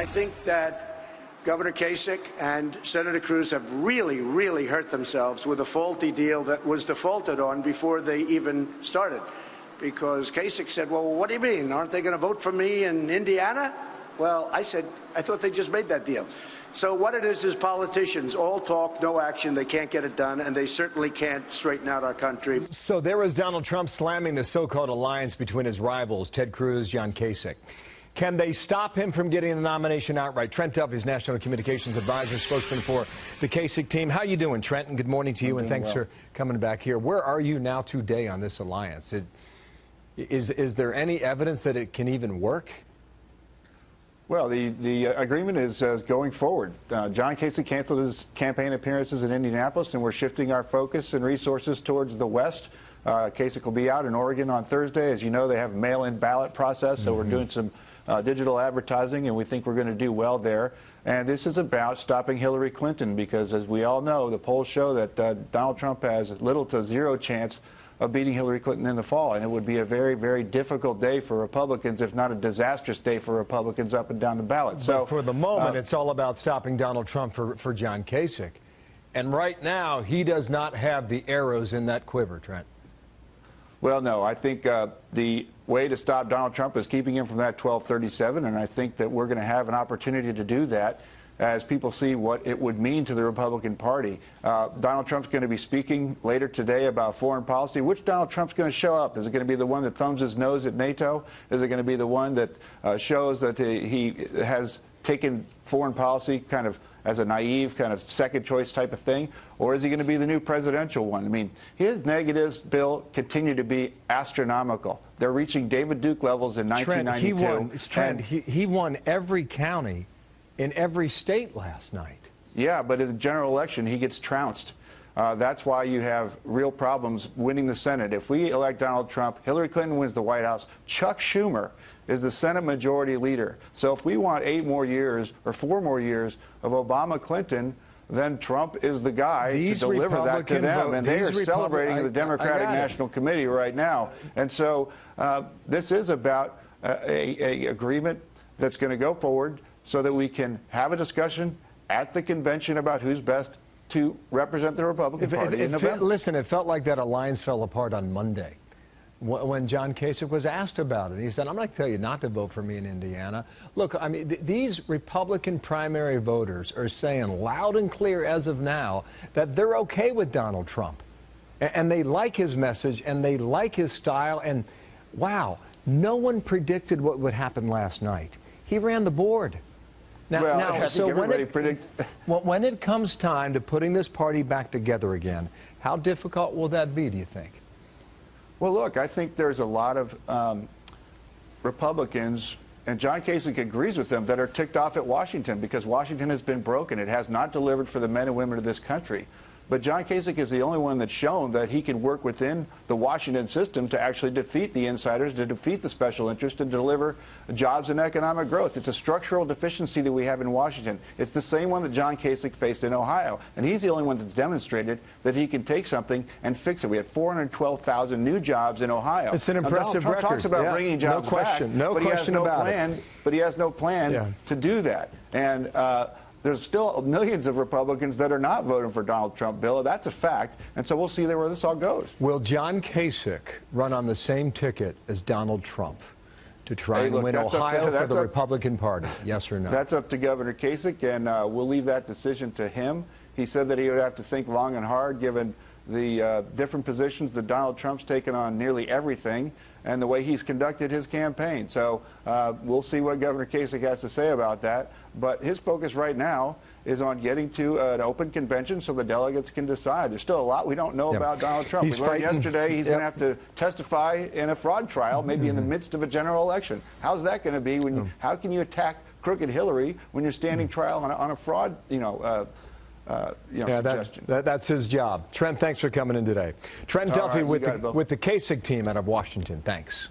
I think that Governor Kasich and Senator Cruz have really hurt themselves with a faulty deal that was defaulted on before they even started. Because Kasich said, well, what do you mean? Aren't they going to vote for me in Indiana? Well, I said, I thought they just made that deal. So what it is politicians all talk, no action. They can't get it done, and they certainly can't straighten out our country. So there was Donald Trump slamming the so-called alliance between his rivals, Ted Cruz, John Kasich. Can they stop him from getting the nomination outright? Trent Duffy's National Communications Advisor, spokesman for the Kasich team. How you doing, Trent? And good morning to you, and thanks for coming back here. Where are you now today on this alliance? Is there any evidence that it can even work? Well, the agreement is going forward. John Kasich canceled his campaign appearances in Indianapolis, and we're shifting our focus and resources towards the West. Kasich will be out in Oregon on Thursday. As you know, they have a mail-in ballot process, so we're doing some digital advertising, and we think we're going to do well there. And this is about stopping Hillary Clinton, because as we all know, the polls show that Donald Trump has little to zero chance of beating Hillary Clinton in the fall, and it would be a very difficult day for Republicans, if not a disastrous day for Republicans up and down the ballot. So for the moment, it's all about stopping Donald Trump for John Kasich. And right now, he does not have the arrows in that quiver, Trent. Well, no, I think the way to stop Donald Trump is keeping him from that 1237, and I think that we're going to have an opportunity to do that as people see what it would mean to the Republican Party. Donald Trump's going to be speaking later today about foreign policy. Which Donald Trump's going to show up? Is it going to be the one that thumbs his nose at NATO? Is it going to be the one that shows that he has taken foreign policy kind of as a naive kind of second choice type of thing? Or is he going to be the new presidential one? I mean, his negatives, Bill, continue to be astronomical. They're reaching David Duke levels in 1992. He won every county in every state last night. Yeah, but in the general election, he gets trounced. That's why you have real problems winning the Senate. If we elect Donald Trump, Hillary Clinton wins the White House. Chuck Schumer is the Senate Majority Leader. So if we want 8 more years or 4 more years of Obama-Clinton, then Trump is the guy to deliver that to them. And they are celebrating the Democratic National Committee right now. And so this is about an agreement that's going to go forward so that we can have a discussion at the convention about who's best to represent the Republican Party in November. Listen, it felt like that alliance fell apart on Monday when John Kasich was asked about it. He said, I'm going to tell you not to vote for me in Indiana. Look, I mean, these Republican primary voters are saying loud and clear as of now that they're okay with Donald Trump. And they like his message, and they like his style. And, wow, no one predicted what would happen last night. He ran the board. When it comes time to putting this party back together again, how difficult will that be, do you think? Well, look, I think there's a lot of Republicans, and John Kasich agrees with them, that are ticked off at Washington because Washington has been broken. It has not delivered for the men and women of this country. But John Kasich is the only one that's shown that he can work within the Washington system to actually defeat the insiders, to defeat the special interests, and deliver jobs and economic growth. It's a structural deficiency that we have in Washington. It's the same one that John Kasich faced in Ohio. And he's the only one that's demonstrated that he can take something and fix it. We had 412,000 new jobs in Ohio. It's an impressive record. Trump talks about bringing jobs back, but he has no plan to do that. And there's still millions of Republicans that are not voting for Donald Trump, Bill. That's a fact. And so we'll see where this all goes. Will John Kasich run on the same ticket as Donald Trump to try and win Ohio for the Republican Party? Yes or no? That's up to Governor Kasich, and we'll leave that decision to him. He said that he would have to think long and hard, given the different positions that Donald Trump's taken on nearly everything and the way he's conducted his campaign. So we'll see what Governor Kasich has to say about that. But his focus right now is on getting to an open convention so the delegates can decide. There's still a lot we don't know about Donald Trump. We learned yesterday he's going to have to testify in a fraud trial, maybe in the midst of a general election. How's that going to be? How can you attack crooked Hillary when you're standing trial on a fraud, suggestion? That's his job. Trent, thanks for coming in today. Trent Duffy with the Kasich team out of Washington. Thanks.